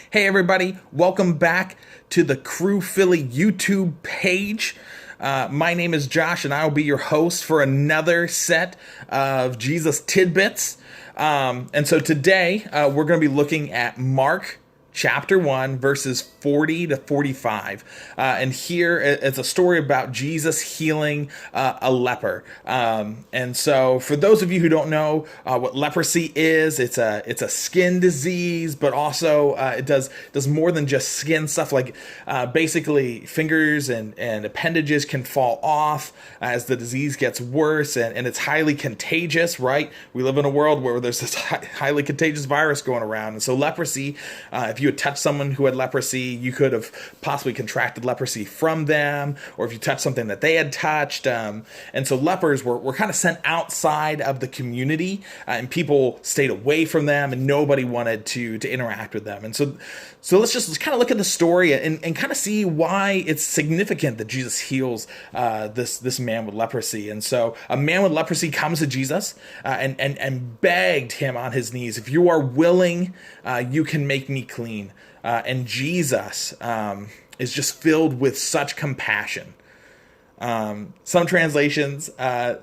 Hey everybody, welcome back to the Crew Philly YouTube page. My name is Josh and I will be your host for another set of Jesus Tidbits. And so today we're going to be looking at Mark chapter 1 verses 40 to 45, and here it's a story about Jesus healing a leper. And so for those of you who don't know what leprosy is, it's a skin disease, but also it does more than just skin stuff. Like basically fingers and appendages can fall off as the disease gets worse, and it's highly contagious, right? We live in a world where there's this highly contagious virus going around, and so leprosy, if you had touched someone who had leprosy, you could have possibly contracted leprosy from them, or if you touched something that they had touched. And so lepers were kind of sent outside of the community, and people stayed away from them, and nobody wanted to interact with them. And so let's kind of look at the story and kind of see why it's significant that Jesus heals this man with leprosy. And so a man with leprosy comes to Jesus and begged him on his knees, "If you are willing, you can make me clean." And Jesus is just filled with such compassion. Some translations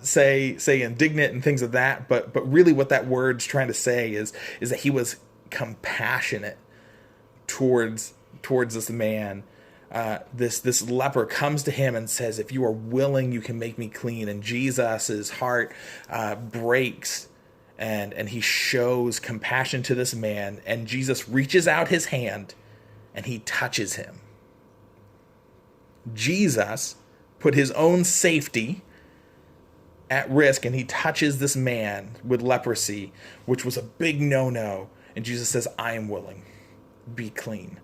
say indignant and things of that, but really what that word's trying to say is that he was compassionate towards this man. This leper comes to him and says, "If you are willing, you can make me clean." And Jesus's heart breaks. And he shows compassion to this man, and Jesus reaches out his hand and he touches him. Jesus put his own safety at risk, and he touches this man with leprosy, which was a big no-no. And Jesus says, "I am willing, be clean."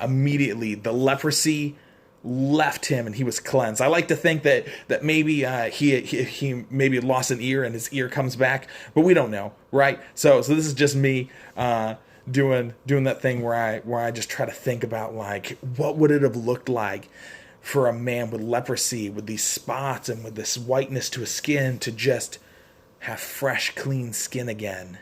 Immediately, the leprosy left him and he was cleansed. I like to think that maybe he maybe lost an ear and his ear comes back, but we don't know, right? So this is just me doing that thing where I just try to think about, like, what would it have looked like for a man with leprosy, with these spots and with this whiteness to his skin, to just have fresh, clean skin again.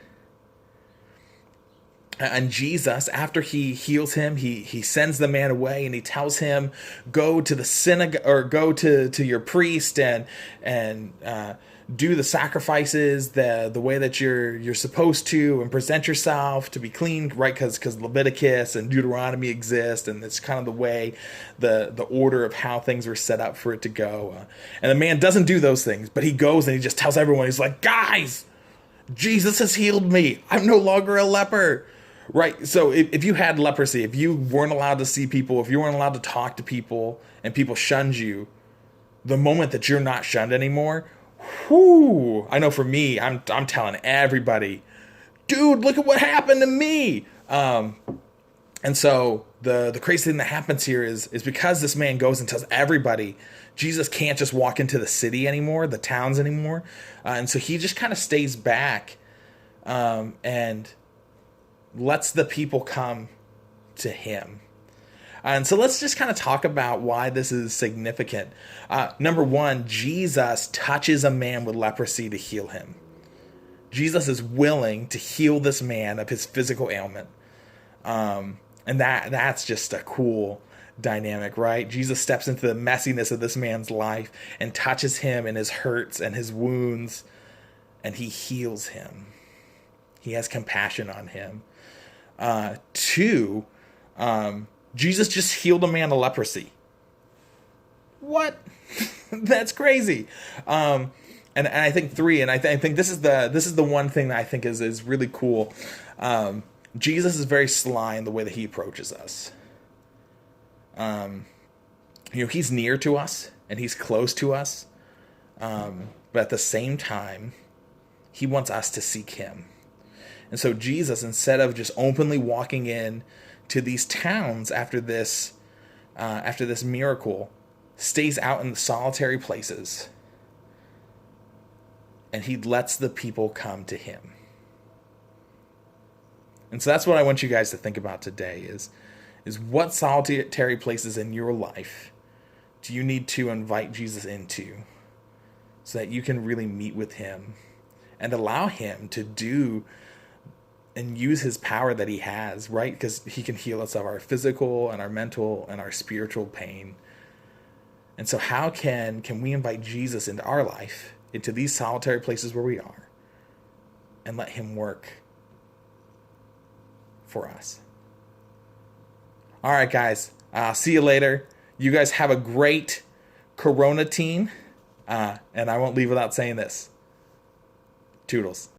And Jesus, after he heals him, he sends the man away, and he tells him, "Go to the synagogue, or go to your priest and do the sacrifices the way that you're supposed to, and present yourself to be clean," right? Because Leviticus and Deuteronomy exist, and it's kind of the way the order of how things were set up for it to go. And the man doesn't do those things, but he goes and he just tells everyone, he's like, "Guys, Jesus has healed me. I'm no longer a leper." Right. So if you had leprosy, if you weren't allowed to see people, if you weren't allowed to talk to people, and people shunned you, the moment that you're not shunned anymore, whoo! I know for me, I'm telling everybody, "Dude, look at what happened to me." And so the crazy thing that happens here is because this man goes and tells everybody, Jesus can't just walk into the city anymore, the towns anymore, and so he just kind of stays back and lets the people come to him. And so let's just kind of talk about why this is significant. Number one, Jesus touches a man with leprosy to heal him. Jesus is willing to heal this man of his physical ailment. And that's just a cool dynamic, right? Jesus steps into the messiness of this man's life and touches him in his hurts and his wounds, and he heals him. He has compassion on him. Two, Jesus just healed a man of leprosy. What? That's crazy. And I think three, and I think this is the one thing that I think is really cool. Jesus is very sly in the way that he approaches us. He's near to us and he's close to us, but at the same time, he wants us to seek him. And so Jesus, instead of just openly walking in to these towns after this miracle, stays out in the solitary places, and he lets the people come to him. And so that's what I want you guys to think about today is what solitary places in your life do you need to invite Jesus into so that you can really meet with him and allow him to do and use his power that he has, right? Because he can heal us of our physical and our mental and our spiritual pain. And so how can we invite Jesus into our life, into these solitary places where we are, and let him work for us? All right, guys. See you later. You guys have a great Corona team. And I won't leave without saying this. Toodles.